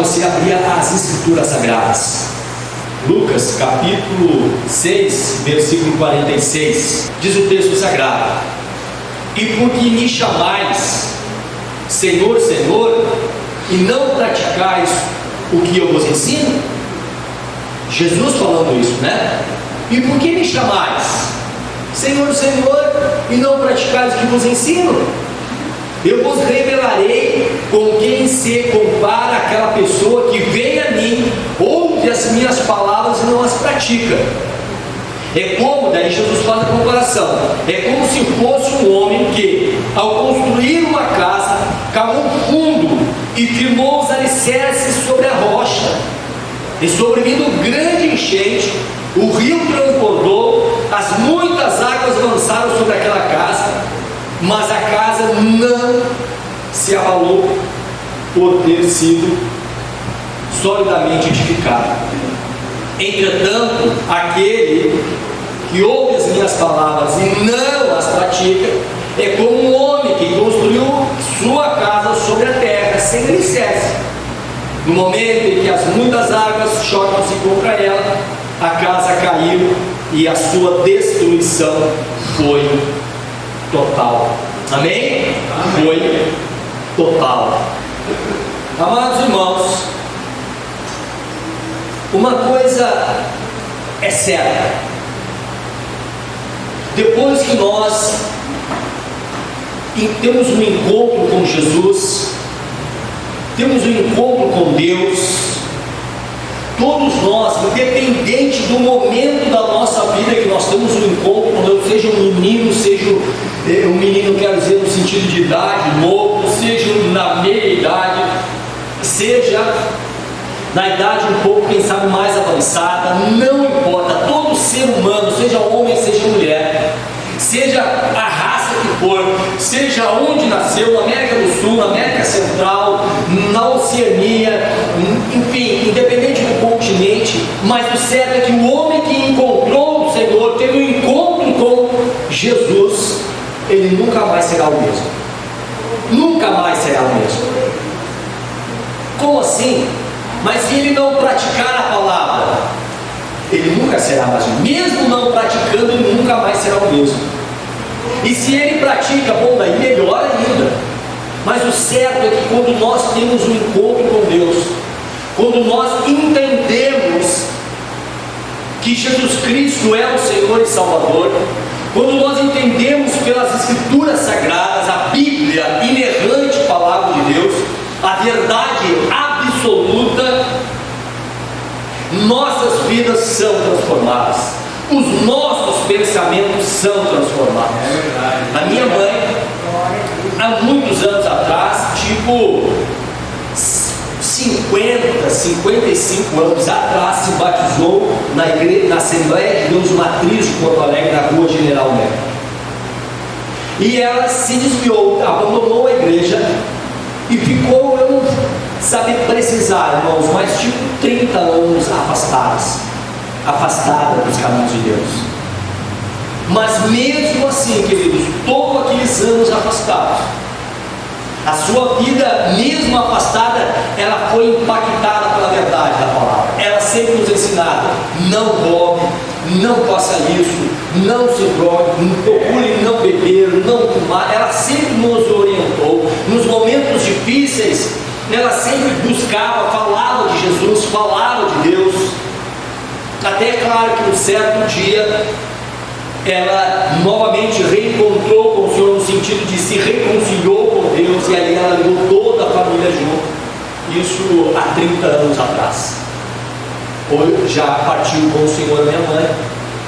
você abrir as Escrituras Sagradas. Lucas capítulo 6, versículo 46, diz o texto sagrado: e porque me chamais Senhor, Senhor, e não praticais o que eu vos ensino? Jesus falando isso, né? E por que me chamais Senhor, Senhor, e não praticais o que vos ensino? Eu vos revelarei com quem se compara aquela pessoa que vem a mim, ouve as minhas palavras e não as pratica. É como, daí Jesus faz a comparação, é como se fosse um homem que, ao construir uma casa, cavou fundo e firmou os alicerces sobre a rocha. E sobrevindo grande enchente, o rio transbordou, as muitas águas avançaram sobre aquela casa, mas a casa não se abalou por ter sido solidamente edificada. Entretanto, aquele que ouve as minhas palavras e não as pratica é como um homem que construiu sua casa sobre a terra sem alicerce. No momento em que as muitas águas chocam-se contra ela, a casa caiu e a sua destruição foi total. Amém? Foi total. Amados irmãos, uma coisa é certa: depois que nós temos um encontro com Jesus, temos um encontro com Deus, todos nós, independente do momento da nossa vida que nós temos um encontro com Deus, seja um menino, quero dizer no sentido de idade, novo, seja na meia idade, seja na idade um pouco, quem sabe, mais avançada, não importa, todo ser humano, seja homem, seja mulher, seja a raça que for, seja onde nasceu, na América do Sul, na América Central, na Oceania, enfim, independente do continente, mas o certo é que o homem que encontrou o Senhor, teve um encontro com Jesus, ele nunca mais será o mesmo. Nunca mais será o mesmo. Como assim? Mas se ele não praticar a palavra, ele nunca será mais o mesmo. Mesmo não praticando, ele nunca mais será o mesmo. E se ele pratica, bom, daí melhor ainda. Mas o certo é que quando nós temos um encontro com Deus, quando nós entendemos que Jesus Cristo é o Senhor e Salvador, quando nós entendemos pelas Escrituras Sagradas, a Bíblia, inerrante palavra de Deus, a verdade absoluta, nossas vidas são transformadas, os nossos pensamentos são transformados. A minha mãe, há muitos anos atrás, tipo 50, 55 anos atrás, se batizou na igreja, na Assembleia de Deus Matriz de Porto Alegre, na rua General Melo. E ela se desviou, abandonou a igreja e ficou, eu não saber precisar, irmãos, mas tipo 30 anos afastada dos caminhos de Deus. Mas mesmo assim, queridos, todos aqueles anos afastados, a sua vida, mesmo afastada, ela foi impactada pela verdade da palavra. Ela sempre nos ensinava: não roube, não faça isso, não se drogue, procure não beber, não fumar. Ela sempre nos orientou. Nos momentos difíceis, ela sempre buscava, falava de Jesus, falava de Deus. Até claro que um certo dia ela novamente reencontrou com o Senhor, no sentido de se reconciliou com Deus, e aí ela levou toda a família junto. Isso há 30 anos atrás. Hoje já partiu com o Senhor minha mãe,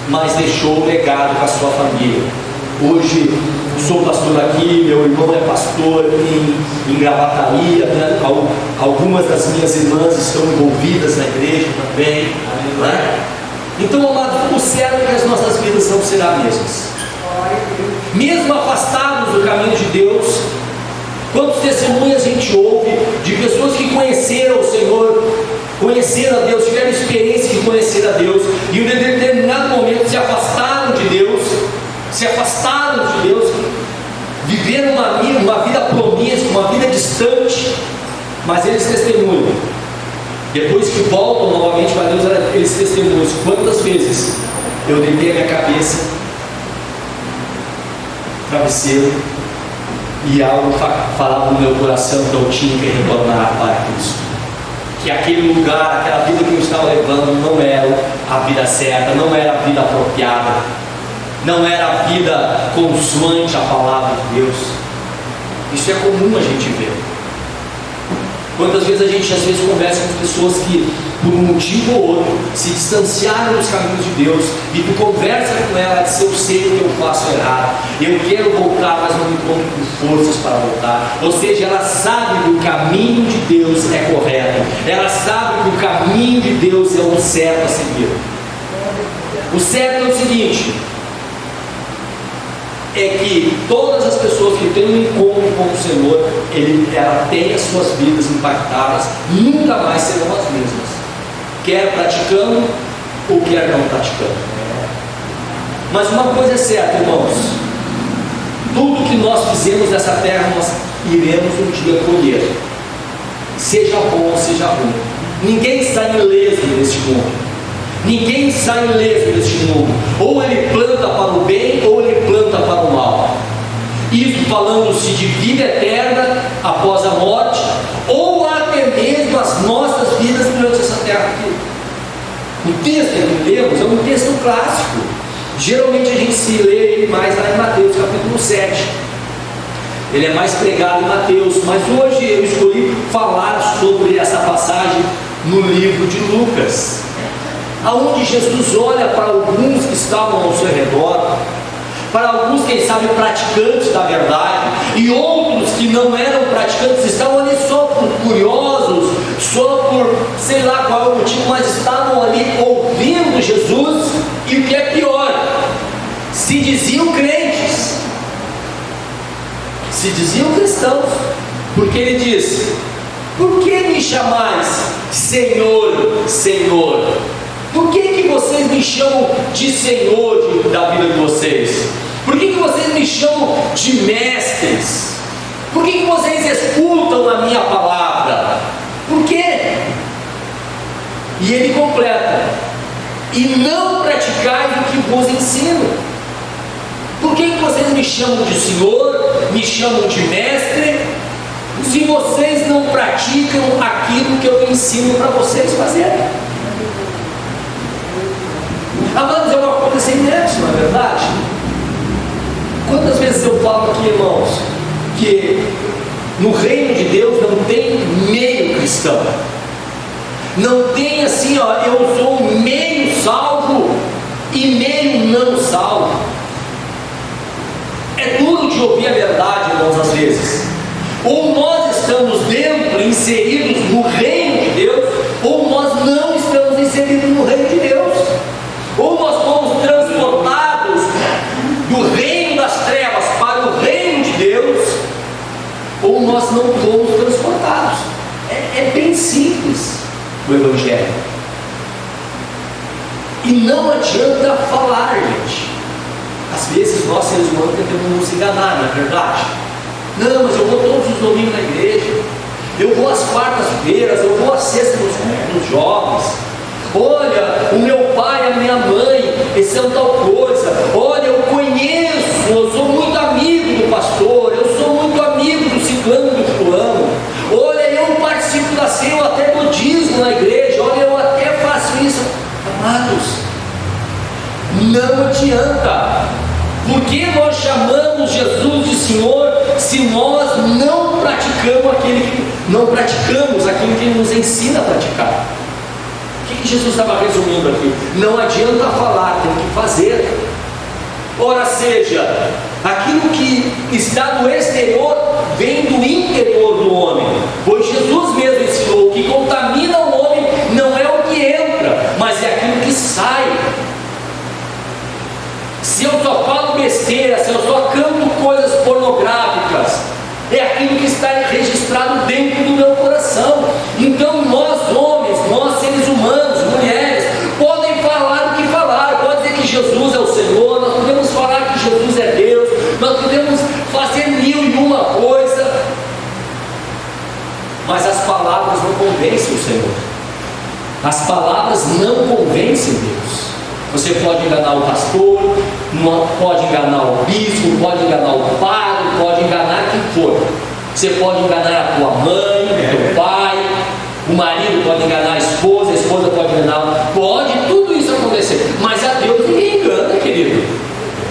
mas deixou o legado para a sua família. Hoje sou pastor aqui, meu irmão é pastor em Gravataí, né? Algumas das minhas irmãs estão envolvidas na igreja também, né? Então, amado, o certo é que as nossas vidas não serão as mesmas. Mesmo afastados do caminho de Deus, quantos testemunhos a gente ouve de pessoas que conheceram o Senhor, conheceram a Deus, tiveram experiência de conhecer a Deus, e em um determinado momento se afastaram de Deus, viveram uma vida promíscua, uma vida distante, mas eles testemunham Depois que voltam novamente para Deus, eles testemunham: quantas vezes eu deitei a minha cabeça no travesseiro e algo falava no meu coração que eu tinha que retornar para Cristo, que aquele lugar, aquela vida que eu estava levando não era a vida certa, não era a vida apropriada, não era a vida consoante a palavra de Deus. Isso é comum a gente ver. Quantas vezes a gente às vezes conversa com pessoas que por um motivo ou outro se distanciaram dos caminhos de Deus, e tu conversa com ela, diz: eu sei que eu faço errado, eu quero voltar, mas não me encontro com forças para voltar. Ou seja, ela sabe que o caminho de Deus é correto, ela sabe que o caminho de Deus é o certo a seguir. O certo é o seguinte: é que todas as pessoas que têm um encontro com o Senhor, ela tem as suas vidas impactadas, nunca mais serão as mesmas, quer praticando ou quer não praticando. Mas uma coisa é certa, irmãos: tudo que nós fizemos nessa terra, nós iremos um dia colher, seja bom ou seja ruim. Ninguém sai ileso deste mundo. Ninguém sai ileso deste mundo. Ou ele planta para o bem, ou ele planta para o mal. Isso falando-se de vida eterna após a morte, ou até mesmo as nossas vidas durante essa terra aqui. O texto que lemos é um texto clássico. Geralmente a gente se lê ele mais lá em Mateus capítulo 7. Ele é mais pregado em Mateus, mas hoje eu escolhi falar sobre essa passagem no livro de Lucas, aonde Jesus olha para alguns que estavam ao seu redor, para alguns, quem sabe, praticantes da verdade, e outros que não eram praticantes, estavam ali só por curiosos, só por sei lá qual é o motivo, mas estavam ali ouvindo Jesus, e o que é pior, se diziam crentes, se diziam cristãos, porque ele diz: por que me chamais Senhor, Senhor? Por que vocês me chamam de Senhor da vida de vocês? Por que vocês me chamam de mestres? Por que vocês escutam a minha palavra? Por quê? E ele completa: e não praticais o que vos ensino. Por que vocês me chamam de Senhor, me chamam de mestre, se vocês não praticam aquilo que eu ensino para vocês fazerem? Amados, é uma coisa sem nexo, não é verdade? Quantas vezes eu falo aqui, irmãos, que no reino de Deus não tem meio cristão, não tem assim, ó, eu sou meio salvo e meio não salvo. É duro de ouvir a verdade, irmãos, às vezes. Ou nós estamos dentro, inseridos no reino de Deus, ou nós não estamos inseridos no reino de Deus. Ou nós fomos transportados do reino das trevas para o reino de Deus, ou nós não fomos transportados. É bem simples o Evangelho. E não adianta falar, gente. Às vezes nós, seres humanos, tentamos nos enganar, não é verdade? Não, mas eu vou todos os domingos na igreja, eu vou às quartas-feiras, eu vou às sextas nos cultos dos jovens. Olha, o meu pai, a minha mãe, eles são tal coisa. Olha, eu conheço, eu sou muito amigo do pastor, eu sou muito amigo do ciclano, do fulano. Olha, eu participo da ceia, eu até dou dízimo na igreja. Olha, eu até faço isso. Amados, não adianta. Porque nós chamamos Jesus de Senhor se nós não praticamos aquilo que Ele nos ensina a praticar? O que Jesus estava resumindo aqui? Não adianta falar, tem que fazer. Ora seja, aquilo que está no exterior vem do interior do homem, pois Jesus mesmo ensinou que contamina o homem não é o que entra, mas é aquilo que sai. Se eu só falo besteira, se eu só canto coisas pornográficas, é aquilo que está registrado dentro do meu coração. Então nós homens, nós seres humanos, mulheres, podem falar o que falar, pode dizer que Jesus é o Senhor, nós podemos falar que Jesus é Deus, nós podemos fazer mil e uma coisa, mas as palavras não convencem o Senhor. As palavras não convencem Deus. Você pode enganar o pastor, pode enganar o bispo, pode enganar o padre, pode enganar quem for. Você pode enganar a tua mãe, o teu pai, o marido pode enganar a esposa pode enganar, pode tudo isso acontecer, mas a Deus ninguém engana, querido.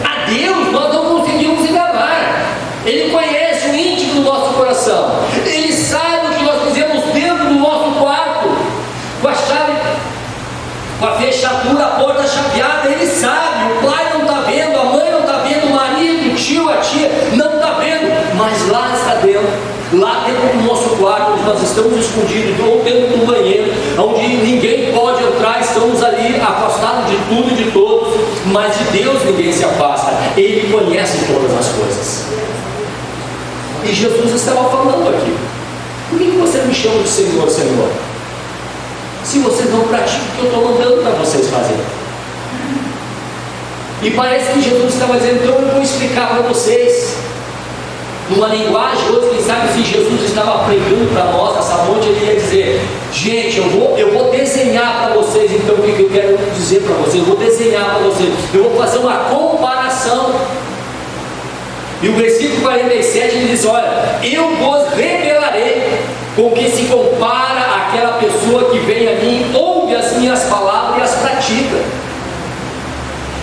A Deus nós não conseguimos enganar. Ele conhece o íntimo do nosso coração, Ele sabe o que nós fizemos dentro do nosso quarto, com a chave, com a fechadura, a porta chapeada. Ele sabe, o pai não está vendo, a mãe não está vendo, o marido, o tio, a tia não está vendo, mas lá está dentro. Lá dentro do nosso quarto, onde nós estamos escondidos, ou dentro do banheiro, onde ninguém pode entrar, estamos ali afastados de tudo e de todos, mas de Deus ninguém se afasta. Ele conhece todas as coisas. E Jesus estava falando aqui: por que você me chama de Senhor, Senhor, se vocês não praticam o que eu estou mandando para vocês fazerem? E parece que Jesus estava dizendo: então eu vou explicar para vocês. Numa linguagem, hoje, quem sabe, se Jesus estava pregando para nós nessa noite, ele ia dizer: gente, eu vou desenhar para vocês, então, o que eu quero dizer para vocês. Eu vou desenhar para vocês, eu vou fazer uma comparação. E o versículo 47 ele diz: olha, eu vos revelarei com que se compara aquela pessoa que vem a mim, ouve as minhas palavras e as pratica.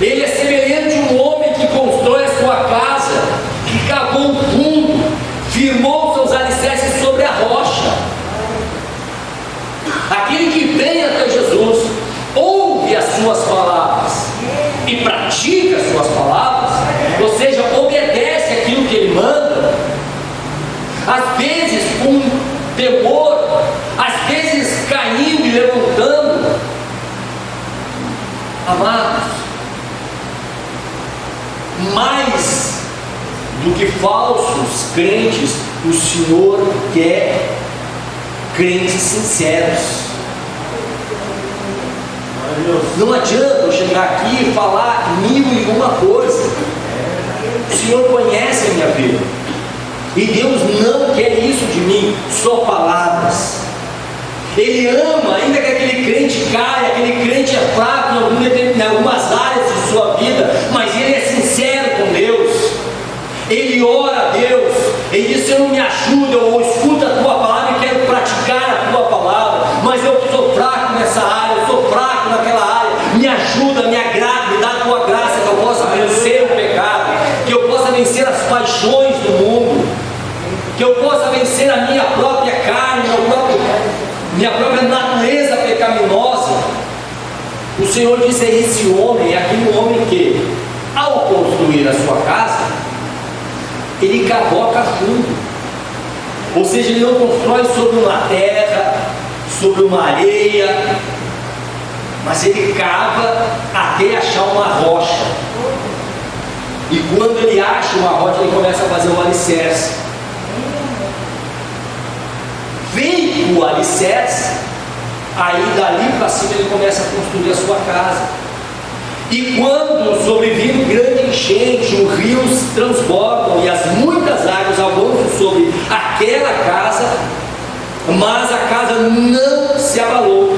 Ele é semelhante a um homem que constrói a sua casa, que cavou um fundo, firmou seus alicerces sobre a rocha. Aquele que vem até Jesus, ouve as suas palavras e pratica as suas palavras, ou seja, obedece aquilo que ele manda, às vezes com temor, às vezes caindo e levantando. Amados, mais do que falsos crentes, o Senhor quer crentes sinceros. Não adianta eu chegar aqui e falar 1001 coisa. O Senhor conhece a minha vida, e Deus não quer isso de mim, só palavras. Ele ama, ainda que aquele crente caia, aquele crente é fraco em algumas áreas de sua vida, mas ele é sincero com Deus. Ele ora a Deus, ele diz: Senhor, me ajuda, eu escuto a tua palavra e quero praticar a tua palavra, mas eu sou fraco nessa área, eu sou fraco naquela área, me ajuda, me agrada, me dá a tua graça, que eu possa vencer o pecado, que eu possa vencer as paixões do mundo, que eu possa vencer a minha própria carne, minha própria natureza pecaminosa. O Senhor disse: esse homem é aquele homem que, ao construir a sua casa, ele cavoca fundo, ou seja, ele não constrói sobre uma terra, sobre uma areia, mas ele cava até achar uma rocha, e quando ele acha uma rocha, ele começa a fazer um alicerce. Feito o alicerce, aí dali para cima ele começa a construir a sua casa. E quando sobrevive grande enchente, os rios transbordam e as muitas águas avançam sobre aquela casa, mas a casa não se abalou,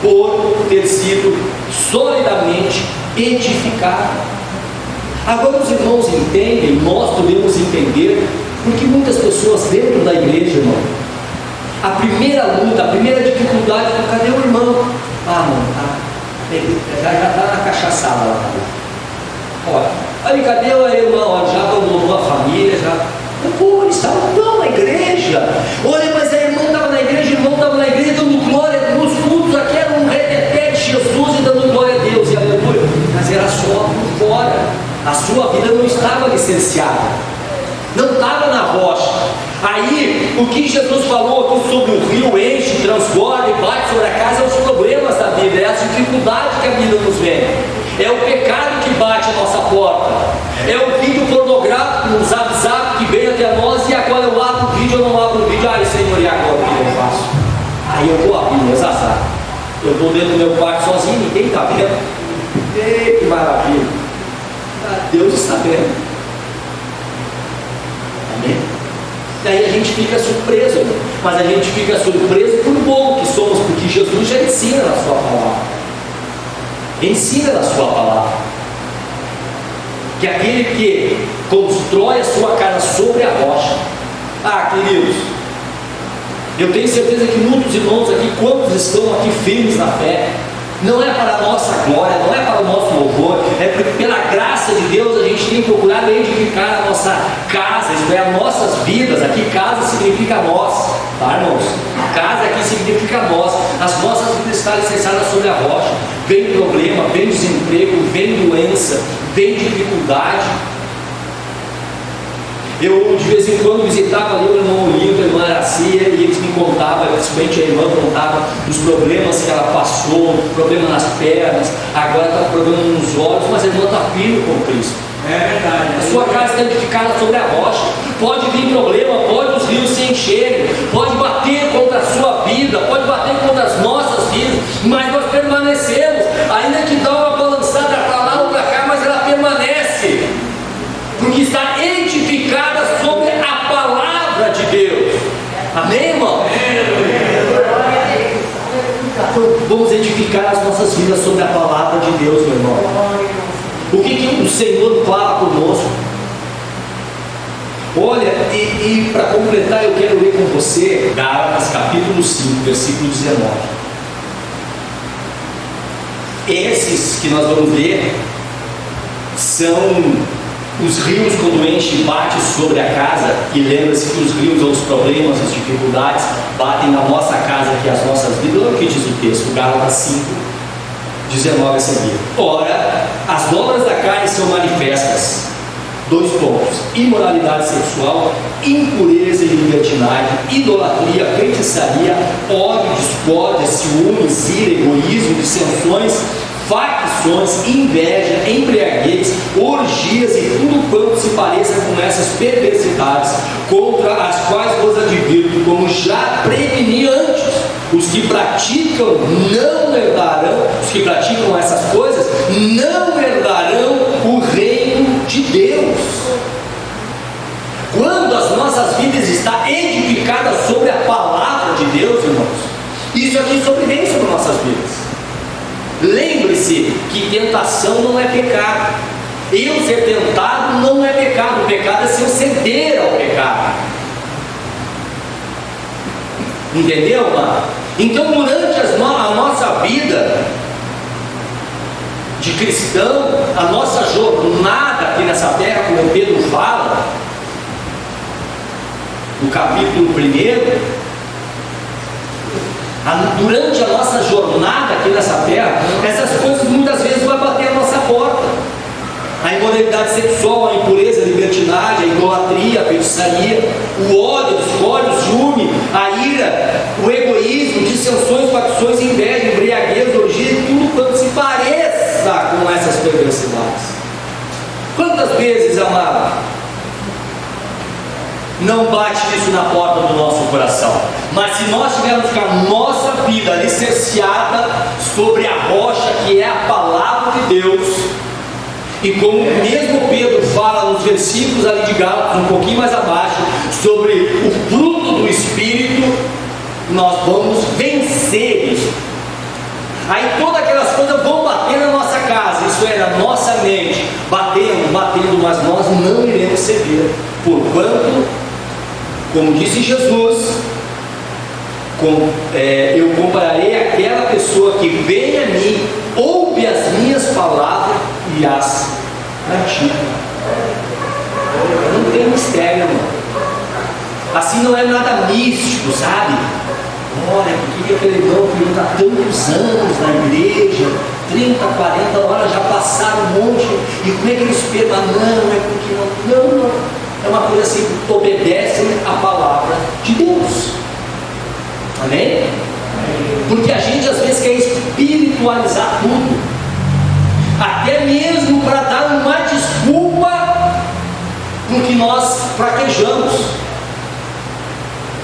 por ter sido solidamente edificada. Agora os irmãos entendem, nós podemos entender, porque muitas pessoas dentro da igreja, irmão, a primeira luta, a primeira dificuldade é: cadê o irmão? Ah, não, tá. Já está na cachaçada lá. Olha, aí, cadê o irmão? Já abandonou a família, já. Pô, eles estavam tão na igreja. Olha, mas a irmã estava na igreja, o irmão estava na igreja, dando glória nos cultos. Aqui era um reteté de Jesus e dando glória a Deus, e aleluia. Mas era só por fora. A sua vida não estava licenciada, não estava na rocha. Aí, o que Jesus falou aqui sobre o rio enche, transborda e bate sobre a casa, é os problemas da vida, é as dificuldades que a vida nos vem, é o pecado que bate a nossa porta, é o vídeo pornográfico, um zap que vem até nós, e agora eu abro o vídeo, eu não abro o vídeo. Ai, Senhor, e agora o que eu faço? Aí eu vou abrir, meus azar. Eu estou dentro do meu quarto sozinho, ninguém está vendo. Ei, que maravilha! Deus está vendo. Amém? Daí a gente fica surpreso, mas a gente fica surpreso por bom que somos, porque Jesus já ensina na sua palavra. Ensina na sua palavra que aquele que constrói a sua casa sobre a rocha. Queridos, eu tenho certeza que muitos irmãos aqui, quantos estão aqui firmes na fé, não é para a nossa glória, não é para o nosso louvor, é porque pela graça de Deus a gente tem procurado edificar a nossa casa, isto é, as nossas vidas. Aqui casa significa nós, tá, irmãos? Casa aqui significa nós. As nossas vidas estão alicerçadas sobre a rocha. Vem problema, vem desemprego, vem doença, vem dificuldade. Eu de vez em quando visitava ali o irmão Olívio, a irmã Aracia, e eles me contavam, principalmente a irmã contava dos problemas que ela passou, problema nas pernas, agora está com problema nos olhos, mas a irmã está firme com Cristo. É verdade. A sua casa está edificada sobre a rocha. Pode vir problema, pode os rios se encherem, pode bater contra a sua vida, pode bater contra as nossas vidas, mas nós permanecemos, ainda que dá uma balançada para lá ou para cá, mas ela permanece, porque está edificada sobre a palavra de Deus. Amém, irmão? Então, vamos edificar as nossas vidas sobre a palavra de Deus, meu irmão. O que o Senhor fala conosco? Olha, e para completar, eu quero ler com você Gálatas capítulo 5, versículo 19. Esses que nós vamos ler são os rios quando enche e bate sobre a casa. E lembra-se que os rios, os problemas, as dificuldades batem na nossa casa, que as nossas vidas. Olha o que diz o texto, Gálatas 5, 19 a seguir. Ora, as obras da carne são manifestas. 2 pontos: imoralidade sexual, impureza e libertinagem, idolatria, feitiçaria, ódio, discórdia, ciúmes, ira, egoísmo, dissensões, facções, inveja, embriaguez, orgias e tudo quanto se pareça com essas perversidades, contra as quais vos advirto, como já preveni antes. Os que praticam não herdarão, os que praticam essas coisas não herdarão o reino de Deus. Quando as nossas vidas estão edificadas sobre a palavra de Deus, irmãos, isso aqui sobrevém sobre nossas vidas. Lembre-se que tentação não é pecado. Eu ser tentado não é pecado. O pecado é se eu ceder ao pecado. Entendeu, mano? Então, durante a nossa vida de cristão, a nossa jornada aqui nessa terra, como Pedro fala, no capítulo 1, durante a nossa jornada aqui nessa terra, essas coisas muitas vezes vão bater a nossa porta. A imoralidade sexual, a impureza, a libertinagem, a idolatria, a feitiçaria, o ódio, a discórdia, o ciúme, a ira, o egoísmo, dissensões, facções, inveja, embriaguez, orgia, tudo quanto se pareça com essas perversidades. Quantas vezes, amado, não bate isso na porta do nosso coração? Mas se nós tivermos com a nossa vida alicerciada sobre a rocha que é a palavra de Deus, e como mesmo Pedro fala nos versículos ali de Gálatas, um pouquinho mais abaixo, sobre o fruto do Espírito, nós vamos vencer isso. Aí todas aquelas coisas vão bater na nossa casa, isso é, na nossa mente, batendo, mas nós não iremos ceder, porquanto, como disse Jesus, eu compararei aquela pessoa que vem a mim, ouve as minhas palavras e as pratica. Não tem mistério, irmão. Assim não é nada místico, sabe? Olha, por que aquele irmão que está tantos anos na igreja, 30, 40 horas já passaram um monte, e como é que eles pegam? Não, é porque não. É uma coisa assim, que obedecem a palavra de Deus. Amém? Porque a gente às vezes quer espiritualizar tudo, até mesmo para dar uma desculpa com que nós fraquejamos.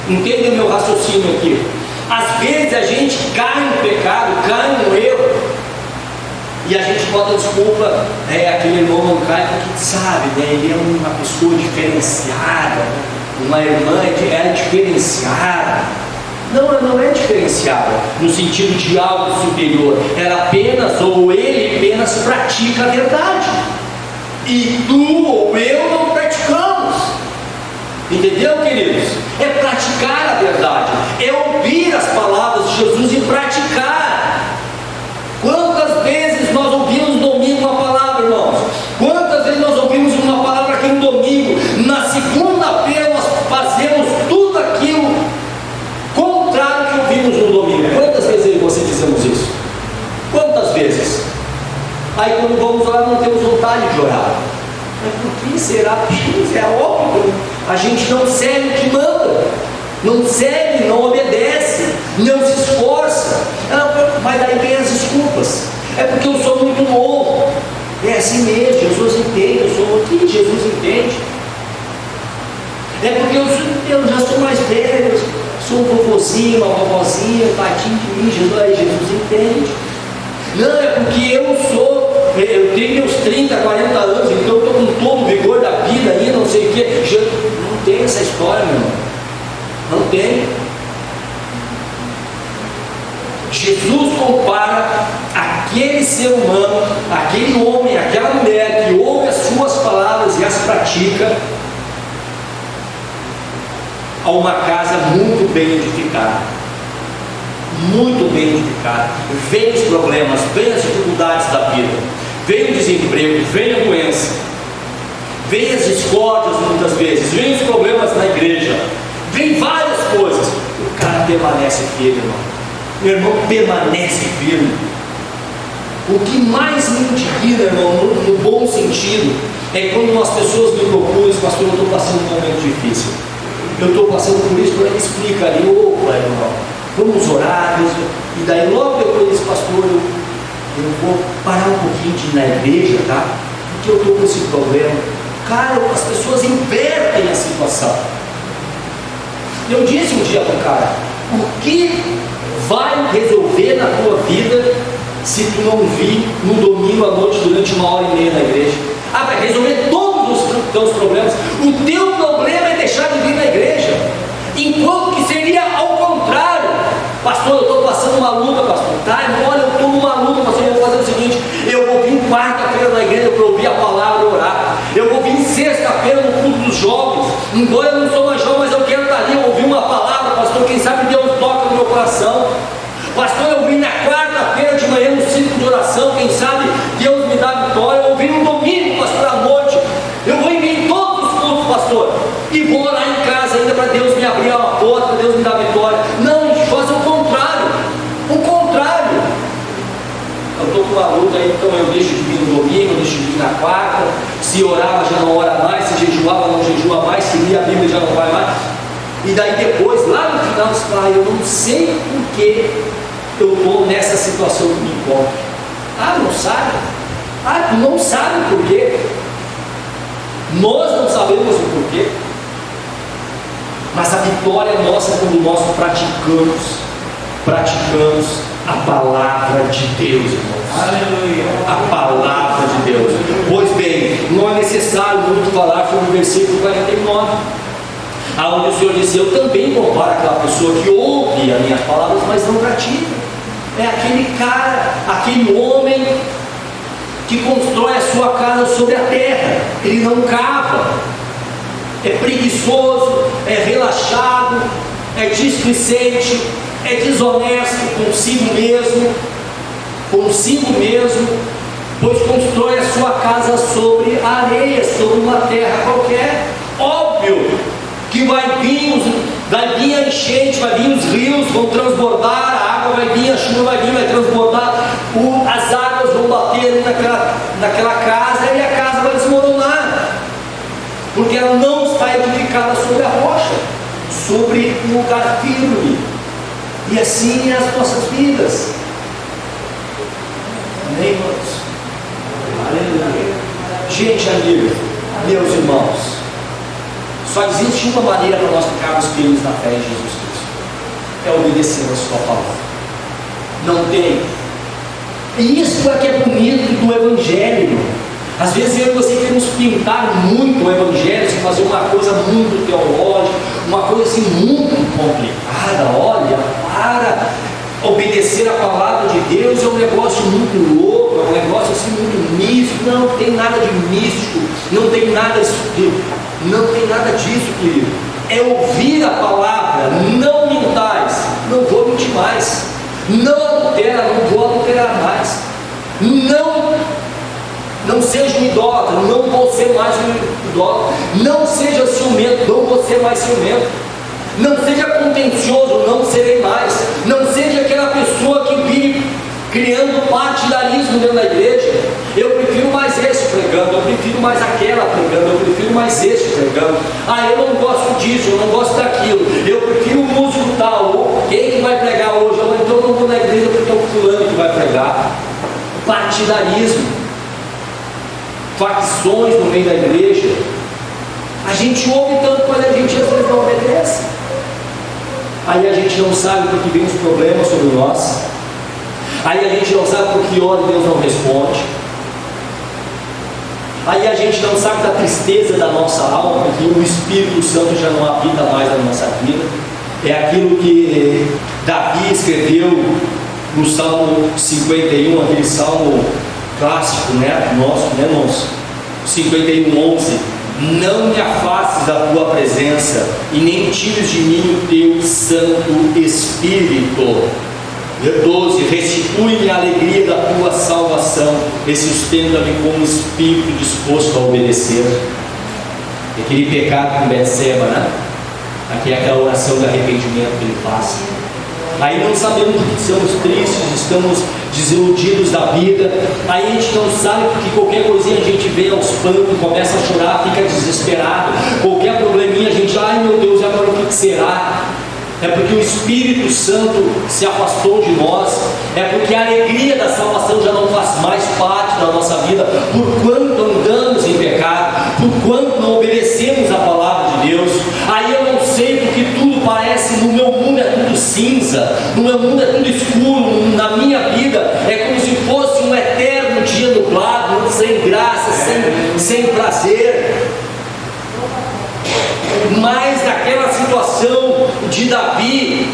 Entende o meu raciocínio aqui? Às vezes a gente cai no pecado, cai no erro, e a gente bota desculpa, aquele irmão não cai porque sabe, né, ele é uma pessoa diferenciada, uma irmã é diferenciada. Não, ela não é diferenciada no sentido de algo superior. Ela apenas, ou ele apenas pratica a verdade. E tu ou eu não praticamos. Entendeu, queridos? É praticar a verdade. É ouvir as palavras de Jesus e praticar. Quantas vezes nós ouvimos no domingo uma palavra, irmãos? Quantas vezes nós ouvimos uma palavra aqui no domingo? Na segunda-feira nós fazemos tudo aquilo contrário que ouvimos no domingo. Quantas vezes eu e você dizemos isso? Quantas vezes? Aí quando vamos orar não temos vontade de orar. Mas por que será? É óbvio. A gente não segue o que manda. Não segue, não obedece, não se esforça. Mas daí vem as desculpas. É porque eu sou muito novo. É assim mesmo, Jesus entende. Eu sou o que Jesus entende. É porque eu já sou mais velho. Eu sou um vovozinho, uma vovozinha, um patinho de mim. Jesus entende. Não, é porque eu tenho meus 30, 40 anos, então eu estou com todo o vigor da vida aí, não sei o quê. Não tem essa história, meu irmão. Não tem. Jesus compara aquele ser humano, aquele homem, aquela mulher que ouve as suas palavras e as pratica a uma casa muito bem edificada. Muito bem edificada. Vem os problemas, vem as dificuldades da vida, vem o desemprego, vem a doença, vem as discórdias muitas vezes, vem os problemas na igreja, vem várias coisas. O cara permanece firme, irmão. Meu irmão permanece firme. O que mais me indigna, irmão, no bom sentido, é quando as pessoas me procuram, pastor, eu estou passando um momento difícil, eu estou passando por isso, ele explica ali, opa, irmão, vamos orar, e daí logo depois disse, pastor, eu vou parar um pouquinho de ir na igreja, tá? Porque eu estou com esse problema. Cara, as pessoas invertem a situação. Eu disse um dia para o cara, o que vai resolver na tua vida se tu não vir no domingo à noite durante 1h30 na igreja? Vai resolver todos os teus problemas. O teu problema é deixar de vir na igreja, enquanto que seria ao contrário. Pastor, eu estou passando uma luta, pastor. Tá, irmão, olha, eu estou numa luta, pastor. Eu vou fazer o seguinte: eu vou vir quarta-feira na igreja para ouvir a palavra e orar. Eu vou vir sexta-feira no culto dos jovens. Embora eu não sou mais jovem, mas eu quero estar ali, ouvir uma palavra, pastor. Quem sabe Deus toca no meu coração. Pastor, eu vim na quarta-feira de manhã no círculo de oração. Quem sabe Deus me dá vitória. Eu vim no domingo, pastor, à noite. Eu vou em todos os cultos, pastor. E vou orar em casa ainda para Deus me abrir uma porta, para Deus me dar vitória. Não, a gente faz o contrário. O contrário. Eu estou com uma luta aí, então eu deixo de vir no domingo, eu deixo de vir na quarta. Se orava, já não ora mais. Se jejuava, não jejua mais. Se lia a Bíblia, já não vai mais. E daí depois, lá no final, você fala, eu não sei por que eu estou nessa situação que me encontro. Não sabe? Tu não sabe por quê? Nós não sabemos o porquê. Mas a vitória é nossa quando nós praticamos a palavra de Deus, irmãos. Aleluia. A palavra de Deus. Pois bem, não é necessário muito falar sobre o versículo 49, aonde o Senhor disse, eu também comparo aquela pessoa que ouve as minhas palavras, mas não pratica. É aquele cara, aquele homem que constrói a sua casa sobre a terra. Ele não cava, é preguiçoso, é relaxado, é displicente, é desonesto consigo mesmo, pois constrói a sua casa sobre a areia, sobre uma terra qualquer. Óbvio que vai vir a enchente, vai vir os rios, vão transbordar, a água vai vir, a chuva vai vir, vai transbordar, as águas vão bater naquela casa e a casa vai desmoronar, porque ela não está edificada sobre a rocha, sobre um lugar firme. E assim é as nossas vidas. Amém, irmãos? Aleluia. Gente, amigo, meus irmãos, só existe uma maneira para nós ficarmos firmes na fé em Jesus Cristo: é obedecer a sua palavra. Não tem. E isso é que é bonito do Evangelho. Às vezes eu e você queremos pintar muito o Evangelho, assim, fazer uma coisa muito teológica, uma coisa assim muito complicada. Olha, para obedecer a palavra de Deus é um negócio muito louco, é um negócio assim muito místico. Não tem nada de místico, não tem nada disso, querido. É ouvir a palavra, não mintais, não vou mentir mais, não adultera, não vou adulterar mais, não seja um idólatra, não vou ser mais um idólatra, não seja ciumento, não vou ser mais ciumento, não seja contencioso, não serei mais, não seja aquela pessoa que vive criando partidarismo dentro da igreja. Eu prefiro mais esse pregando, eu prefiro mais aquela pregando, eu prefiro mais esse pregando. Ah, eu não gosto disso, eu não gosto daquilo, eu prefiro o músico tal, ou quem que vai pregar hoje, ou então eu não vou na igreja porque é o fulano que vai pregar. Partidarismo, facções no meio da igreja. A gente ouve tanto, mas a gente às vezes não obedece. Aí a gente não sabe porque vem os problemas sobre nós. Aí a gente não sabe porque ora e Deus não responde. Aí a gente não sabe da tristeza da nossa alma, porque o Espírito Santo já não habita mais na nossa vida. É aquilo que Davi escreveu no Salmo 51, aquele salmo clássico, nosso, irmãos? 51:11. Não me afastes da tua presença e nem tires de mim o teu Santo Espírito. 12. Restitui-me a alegria da tua salvação e sustenta-me com um espírito disposto a obedecer. Aquele pecado com Betseba, Aqui é aquela oração de arrependimento que ele faz. Aí não sabemos porque estamos tristes, estamos desiludidos da vida. Aí a gente não sabe porque qualquer coisinha a gente vê aos prantos, começa a chorar, fica desesperado. Qualquer probleminha a gente, ai meu Deus, agora o que será? É porque o Espírito Santo se afastou de nós. É porque a alegria da salvação já não faz mais parte da nossa vida, por quanto andamos em pecado, por quanto não obedecemos a palavra de Deus. Aí eu não sei porque tudo parece, no meu mundo é tudo cinza, no meu mundo é tudo escuro, na minha vida é como se fosse um eterno dia nublado, sem graça, sem prazer. Mas naquela situação de Davi,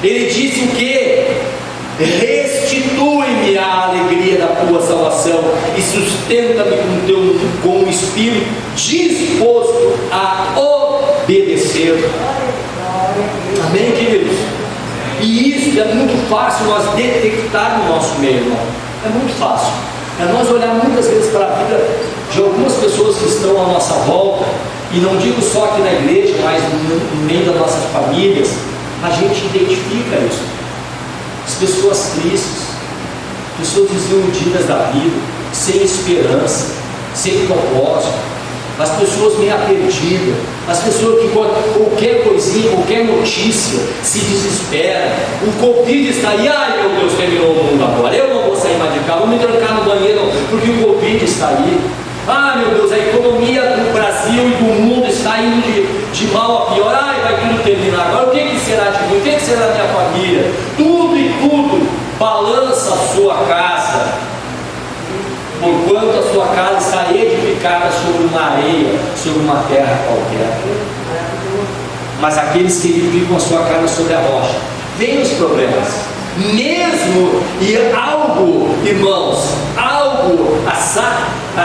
ele disse o que? Restitui-me a alegria da tua salvação e sustenta-me com o espírito disposto a obedecer. Amém, queridos? E isso é muito fácil nós detectar no nosso meio, irmão. É muito fácil. É nós olhar muitas vezes para a vida de algumas pessoas que estão à nossa volta, e não digo só aqui na igreja, mas no meio das nossas famílias, a gente identifica isso. As pessoas tristes, pessoas desiludidas da vida, sem esperança, sem propósito, as pessoas meio perdidas, as pessoas que qualquer coisinha, qualquer notícia se desesperam. O Covid está aí, ai meu Deus, terminou o mundo agora, eu não vou sair mais de casa, vou me trancar no banheiro porque o Covid está aí. Ah meu Deus, a economia do Brasil e do mundo está indo de mal a pior, ai vai tudo terminar agora, o que será de mim, o que será da minha família? Tudo e tudo balança a sua casa, porquanto a sua casa está edificada sobre uma areia, sobre uma terra qualquer. Mas aqueles que edificam a sua casa sobre a rocha, vêm os problemas, mesmo e algo, irmãos, algo a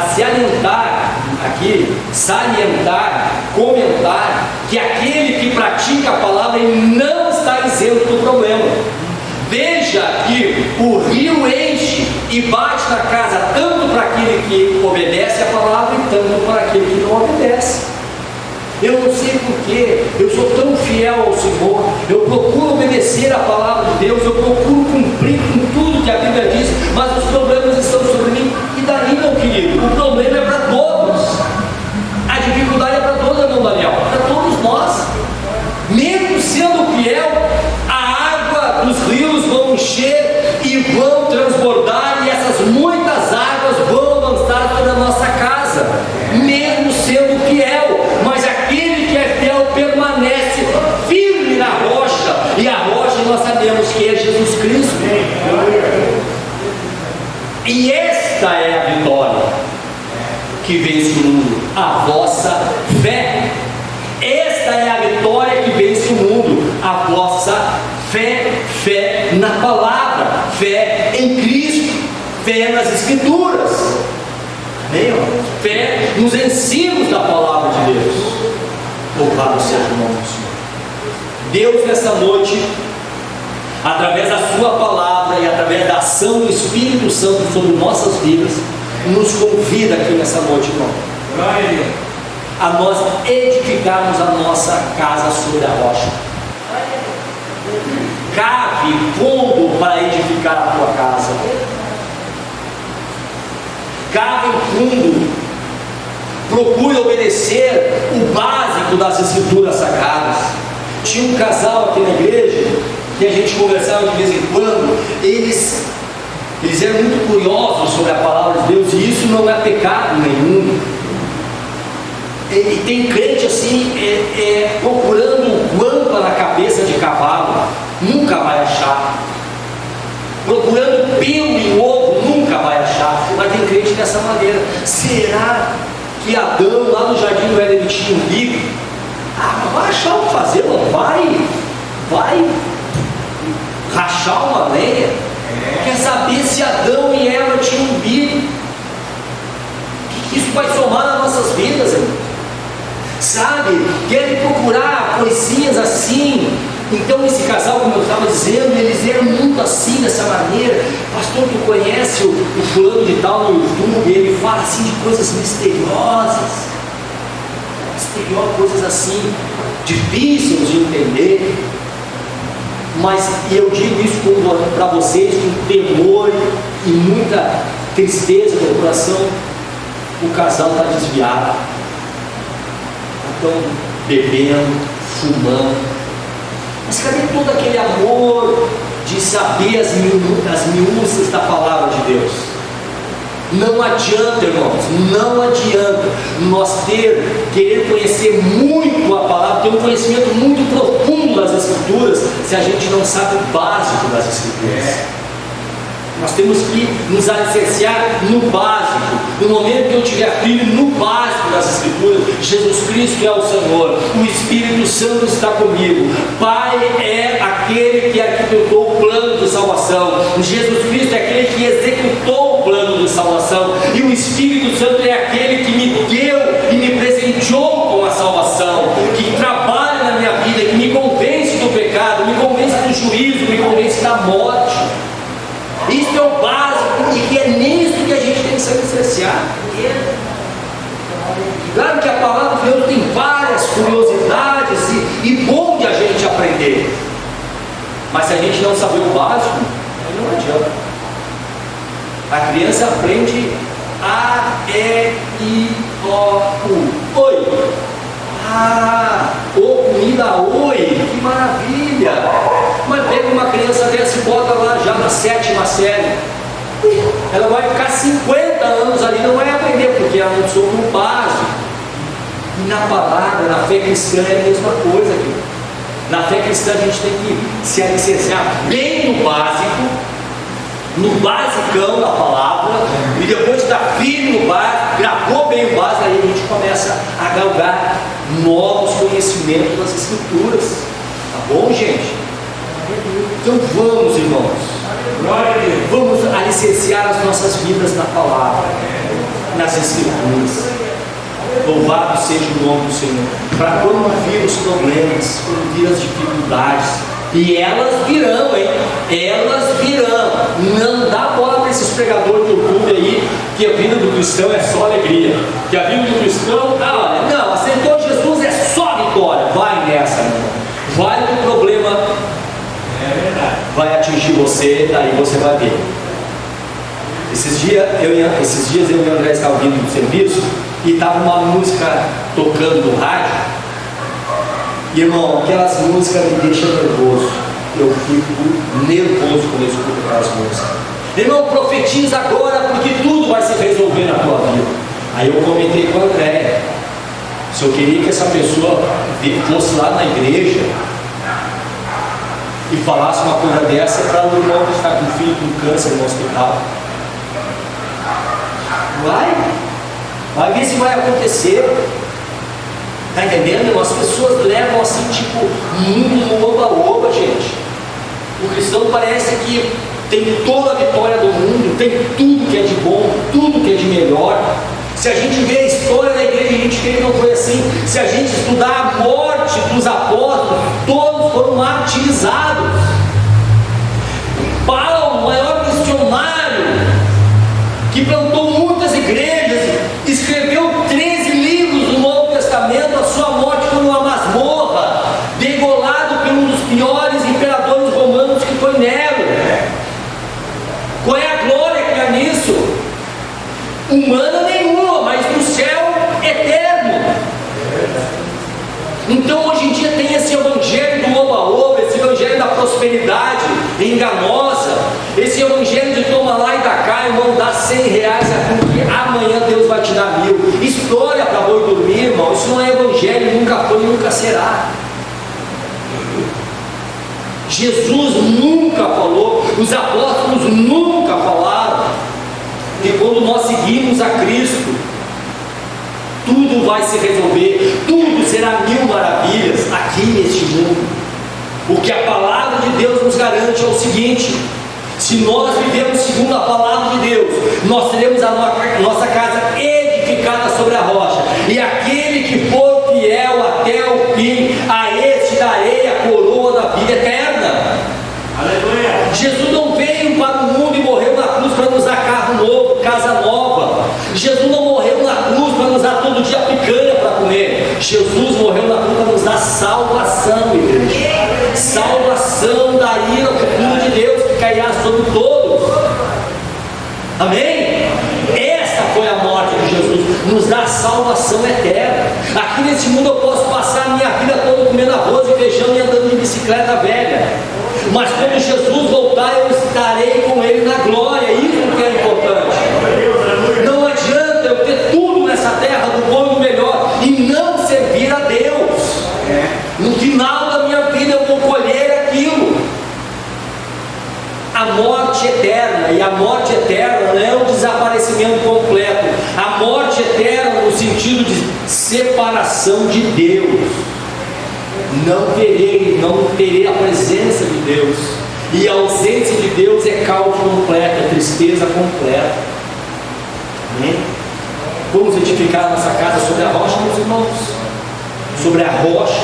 salientar, comentar, que aquele que pratica a palavra não está isento do problema. Veja que o rio enche e bate na casa tanto para aquele que obedece a palavra e tanto para aquele que não obedece. Eu não sei porquê, eu sou tão fiel ao Senhor, eu procuro obedecer a palavra de Deus, eu procuro cumprir com tudo que a Bíblia diz, mas os problemas estão sobre mim. E daí, meu querido, o problema é para todos, a dificuldade é para todos, irmão Daniel, para todos nós. Mesmo sendo fiel, a água dos rios vão encher e vão transbordar, e essas muitas águas vão avançar sobre a nossa casa, mesmo sendo fiel. Mas aquele que é fiel permanece firme na rocha, e a rocha nós sabemos que é Jesus Cristo. E esta é a vitória. que vence o mundo? A vossa fé. Esta é a vitória que vence o mundo, a vossa fé. Fé na palavra, fé em Cristo, fé nas Escrituras. Amém? Fé nos ensinos da palavra de Deus. Louvado seja o nome do Senhor. Deus, nessa noite, através da sua palavra e através da ação do Espírito Santo sobre nossas vidas, nos convida aqui nessa noite, irmão, a nós edificarmos a nossa casa sobre a rocha. Cave fundo para edificar a tua casa. Cave fundo. Procure obedecer o básico das Escrituras Sagradas. Tinha um casal aqui na igreja que a gente conversava de vez em quando. Eles eram muito curiosos sobre a palavra de Deus, e isso não é pecado nenhum. E tem crente assim, procurando guampa na cabeça de cavalo, nunca vai achar. Procurando pelo em ovo, nunca vai achar. Mas tem crente dessa maneira. Será que Adão, lá no jardim do Éden, ele tinha um bico? Vai achar o que fazer, mano. Vai rachar uma lenha. Quer saber se Adão e Eva tinham um bico? O que isso vai somar nas nossas vidas, irmão? Sabe? Querem procurar coisinhas assim. Então esse casal, como eu estava dizendo, eles eram muito assim, dessa maneira. Pastor, tu conhece o fulano de tal no YouTube? Ele fala assim de coisas misteriosas, coisas assim, difíceis de entender. Mas eu digo isso para vocês com temor e muita tristeza no coração. O casal está desviado. Estão bebendo, fumando. Mas cadê todo aquele amor de saber as minúcias da palavra de Deus? Não adianta, irmãos, não adianta nós querer conhecer muito a palavra, ter um conhecimento muito profundo das Escrituras, se a gente não sabe o básico das Escrituras. Nós temos que nos alicerciar no básico. No momento que eu tiver firme no básico das Escrituras, Jesus Cristo é o Senhor, o Espírito Santo está comigo, Pai é aquele que arquitetou o plano de salvação, Jesus Cristo é aquele que executou o plano de salvação, e o Espírito Santo é aquele que me deu e me presenteou com a salvação, que trabalha na minha vida, que me convence do pecado, me convence do juízo, me convence da morte. Isso é o básico, e que é nisso que a gente tem que se alicerciar. Claro que a palavra de Deus tem várias curiosidades e bom de a gente aprender, mas se a gente não saber o básico, aí não adianta. A criança aprende A, E, I, O, U. Oi. Comida oi, que maravilha. Mas pega uma criança dessa e bota lá já na 7ª série, ela vai ficar 50 anos ali, não vai aprender, porque ela não soube o básico. E na palavra, na fé cristã é a mesma coisa aqui. Na fé cristã a gente tem que se alicerciar bem no básico, no basicão da palavra, e depois de estar firme no básico, gravou bem o básico, aí a gente começa a galgar novos conhecimentos das Escrituras. Tá bom, gente? Então vamos, irmãos, vamos alicerciar as nossas vidas na palavra, nas Escrituras. Louvado seja o nome do Senhor. Para quando vir os problemas, quando vir as dificuldades, e elas virão, hein? Elas virão. Não dá bola para esses pregadores do YouTube aí, que a vida do cristão é só alegria, que a vida do cristão, não, aceitou Jesus é só vitória. Vai nessa, meu irmão. Vai que o problema vai atingir você, daí você vai ver. Esses dias eu e o André estavam vindo do serviço e estava uma música tocando no rádio. E, irmão, aquelas músicas me deixam nervoso. Eu fico nervoso quando eu escuto aquelas músicas. Irmão, profetiza agora, porque tudo vai se resolver na tua vida. Aí eu comentei com o André, se eu queria que essa pessoa fosse lá na igreja e falasse uma coisa dessa para o irmão que está com filho com câncer no hospital. Vai? vai ver se vai acontecer. Está entendendo? As pessoas levam assim, tipo, muito no oba-oba, gente. O cristão parece que tem toda a vitória do mundo, tem tudo que é de bom, tudo que é de melhor. Se a gente vê a história da igreja, a gente vê que não foi assim. Se a gente estudar a morte dos apóstolos, todos foram martirizados. Paulo, o maior missionário, que plantou muitas igrejas, escreveu 13 livros do Novo Testamento, a sua morte foi numa masmorra, degolado por um dos piores imperadores romanos, que foi Nero. Qual é a glória que há nisso? Humana nenhuma, mas no céu eterno. Então hoje em dia tem esse evangelho do oba-oba, esse evangelho da prosperidade enganosa, esse evangelho de toma lá e dá cá, irmão, dá R$100 aqui, amanhã Deus vai te dar 1000. História para boi dormir, irmão. Isso não é evangelho, nunca foi e nunca será. Jesus nunca falou, os apóstolos nunca falaram que quando nós seguimos a Cristo, tudo vai se resolver, tudo será 1000 maravilhas aqui neste mundo. O que a palavra de Deus nos garante é o seguinte: se nós vivemos segundo a palavra de Deus, nós teremos a nossa casa edificada sobre a rocha, e aquele que for fiel até o fim, a este darei a coroa da vida eterna. Aleluia. Jesus não veio para o mundo e morreu na cruz para nos dar carro novo, casa nova. Jesus não morreu na cruz para nos dar todo dia picanha para comer. Jesus morreu na cruz para nos dar salvação, igreja. Salvação da ira futura de Deus que cairá sobre todos. Amém? Esta foi a morte de Jesus, nos dá salvação eterna. Aqui nesse mundo eu posso passar a minha vida toda comendo arroz e feijão e andando de bicicleta velha, mas quando Jesus voltar, eu estarei com Ele na glória. Isso que é importante. Não adianta eu ter tudo nessa terra, do bom e do melhor, e não servir a Deus. No final da minha vida eu vou colher aquilo. A morte eterna, e a morte eterna não é o desaparecimento completo. A morte eterna no sentido de separação de Deus. Não terei a presença de Deus, e a ausência de Deus é caos completo, é tristeza completa. Amém? Vamos edificar a nossa casa sobre a rocha, meus irmãos, sobre a rocha,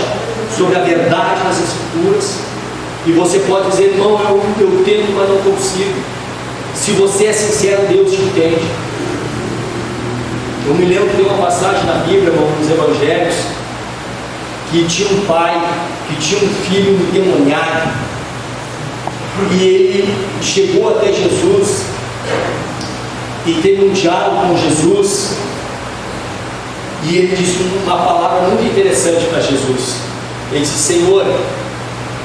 sobre a verdade das Escrituras. E você pode dizer: irmão, eu tento, mas não consigo. Se você é sincero, Deus te entende. Eu me lembro que tem uma passagem na Bíblia, irmão, nos Evangelhos, que tinha um pai que tinha um filho endemoniado, e ele chegou até Jesus e teve um diálogo com Jesus, e ele disse uma palavra muito interessante para Jesus. Ele disse: Senhor,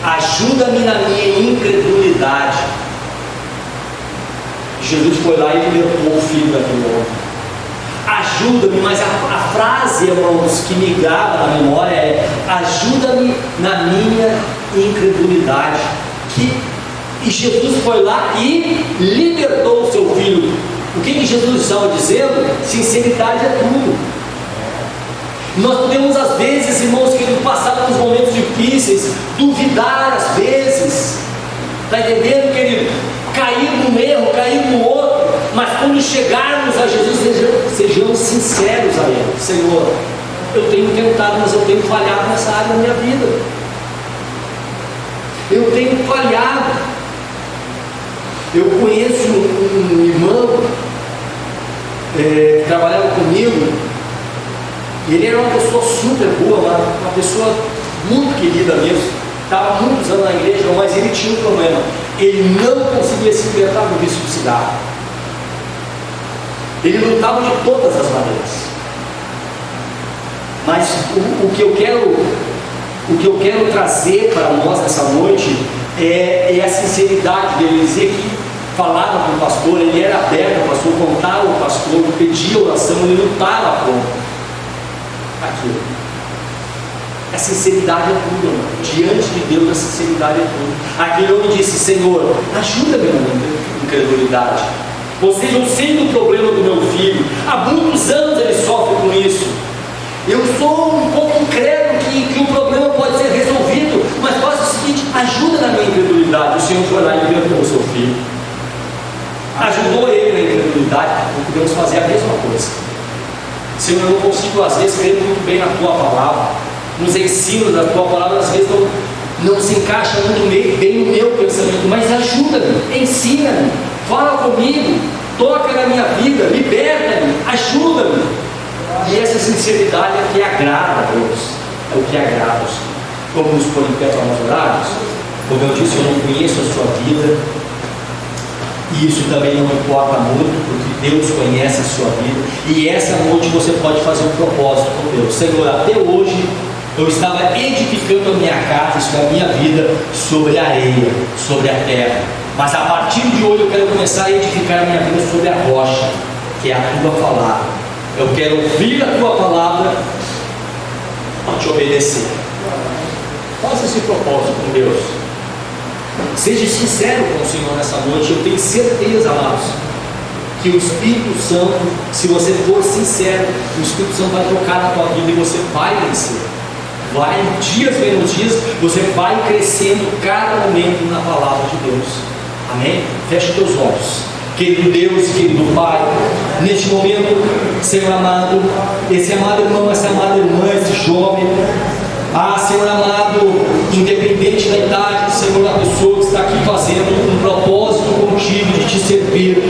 ajuda-me na minha incredulidade. Jesus foi lá e libertou o filho daquele homem. Ajuda-me, mas a frase, irmãos, que me grava na memória é: ajuda-me na minha incredulidade. E Jesus foi lá e libertou o seu filho. O que Jesus estava dizendo? Sinceridade é tudo. Nós podemos, às vezes, irmãos, que passar por momentos difíceis, duvidar às vezes, está entendendo, querido? Cair num erro, cair no outro, mas quando chegarmos a Jesus, sejamos sinceros a Ele. Senhor, eu tenho tentado, mas eu tenho falhado nessa área da minha vida. Eu tenho falhado. Eu conheço um irmão que trabalhava comigo, e ele era uma pessoa super boa, uma pessoa muito querida mesmo, estava muitos anos na igreja, mas ele tinha um problema: ele não conseguia se libertar do vício do cigarro. Ele lutava de todas as maneiras. Mas o que eu quero trazer para nós nessa noite é a sinceridade dele. Dizer que falava com o pastor, ele era aberto ao pastor, contava ao pastor, pedia oração, ele lutava com aquilo. A sinceridade é tudo, irmão. Diante de Deus, a sinceridade é tudo. Aquele homem disse: Senhor, ajuda-me na minha incredulidade. Ou seja, eu sei do problema do meu filho, há muitos anos ele sofre com isso. Eu sou um pouco incrédulo que o problema pode ser resolvido, mas faça o seguinte: ajuda na minha incredulidade. O Senhor foi lá e libertou o seu filho, ajudou ele na incredulidade. Não podemos fazer a mesma coisa. Senhor, eu não consigo às vezes crer muito bem na tua palavra, nos ensinos da tua palavra às vezes não se encaixa muito bem no meu pensamento, mas ajuda-me, ensina-me, fala comigo, toca na minha vida, liberta-me, ajuda-me. E essa sinceridade é o que agrada a Deus, é o que agrada a Deus. Como nos põe em pé para nós orarmos, como eu disse, eu não conheço a sua vida, e isso também não importa muito, porque Deus conhece a sua vida, e essa noite você pode fazer um propósito com Deus. Senhor, até hoje eu estava edificando a minha casa, isso é a minha vida, sobre a areia, sobre a terra, mas a partir de hoje eu quero começar a edificar a minha vida sobre a rocha, que é a tua palavra. Eu quero ouvir a tua palavra e te obedecer. Faça esse propósito com Deus. Seja sincero com o Senhor nessa noite. Eu tenho certeza, amados, que o Espírito Santo, se você for sincero, o Espírito Santo vai tocar na tua vida e você vai vencer. Vai, dias menos dias, você vai crescendo cada momento na palavra de Deus. Amém? Feche teus olhos. Querido Deus, querido Pai, neste momento, Senhor amado, esse amado irmão, essa amada irmã, esse jovem, Senhor amado, independente da idade, Senhor, a pessoa que está aqui fazendo um propósito contigo de te servir,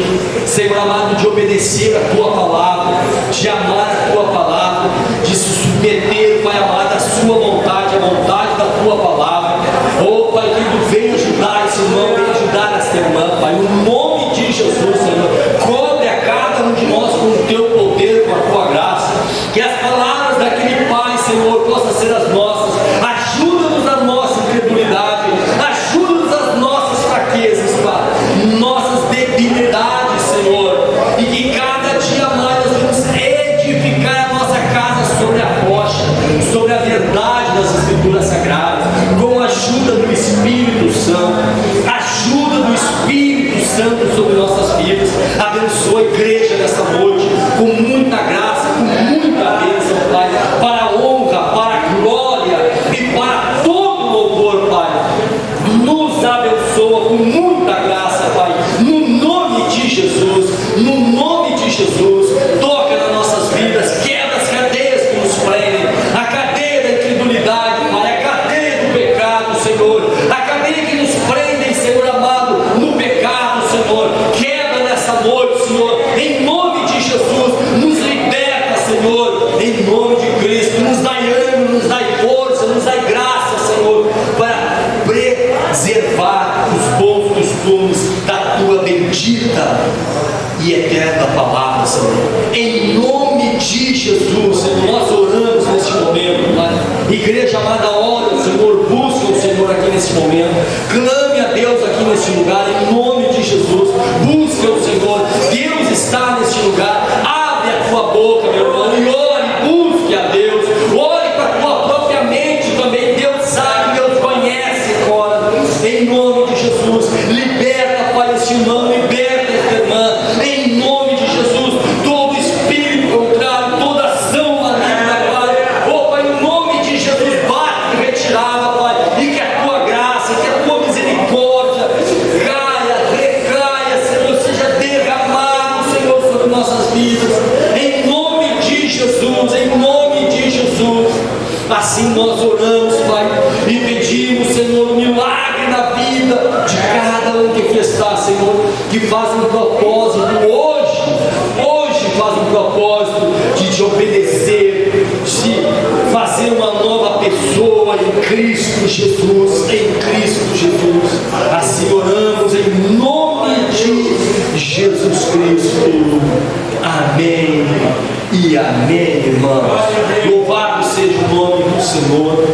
Senhor amado, de obedecer a tua palavra, de amar a tua palavra, de se submeter, Pai amado, à sua vontade, à vontade da tua palavra. Oh Pai querido, vem ajudar esse irmão, vem ajudar essa irmã, Pai, no nome de Jesus, Senhor. Cobre a cada um de nós com o teu poder, com a tua graça, que as palavras daquele Pai, Senhor, possam ser as nossas. Ajuda-nos na nossa incredulidade, ajuda-nos nas nossas fraquezas, Pai, nossas debilidades, Senhor, e que cada dia mais nós vamos edificar a nossa casa sobre a rocha, sobre a verdade das Escrituras Sagradas, com a ajuda do Espírito Santo, ajuda do Espírito Santo sobre nossas vidas. Abençoa a igreja nessa noite, com muita graça, com muita bênção, Pai, para a honra, para a glória e para todo louvor, Pai. Nos abençoa com muita graça, Pai, no nome de Jesus, no nome de Jesus. Toca nas nossas vidas, quebra as cadeias que nos prendem, a cadeia da incredulidade, Pai, a cadeia do pecado, Senhor, a cadeia que nos prendem, Senhor amado, no pecado, Senhor. Quebra nessa noite, Senhor, em nome de Jesus. Nos liberta, Senhor, em nome de Cristo. Nos dá ânimo, nos dá força, nos dá graça, Senhor, para preservar os bons costumes da tua bendita e eterna palavra, Senhor. Em nome de Jesus, Senhor, nós oramos neste momento, Pai. Igreja amada, ora, Senhor, busca o Senhor aqui nesse momento, clame a Deus aqui nesse lugar, em nome de Jesus. Busca o Senhor, Deus está neste lugar. Abre a tua boca, meu irmão, e ore, busque a Deus, ore para a tua própria mente também. Deus sabe, Deus conhece agora, em nome de Jesus. Liberta, Pai, este irmão, liberta esta irmã, em nome de Jesus. Todo espírito contrário, toda ação maligna, Pai, oh Pai, em nome de Jesus, bate em retirada, Pai, e que a tua graça, que a tua misericórdia recaia, Senhor, seja derramado, Senhor, sobre nossas vidas, em nome de Jesus, em nome de Jesus. Assim nós oramos, Pai, e pedimos, Senhor, um milagre na vida de cada um que aqui está, Senhor, que faz um propósito hoje faz um propósito de te obedecer, de fazer uma nova pessoa em Cristo Jesus, em Cristo Jesus. Assim oramos em nome de Jesus Cristo. Amém e amém, irmãos. Louvado seja o nome do Senhor.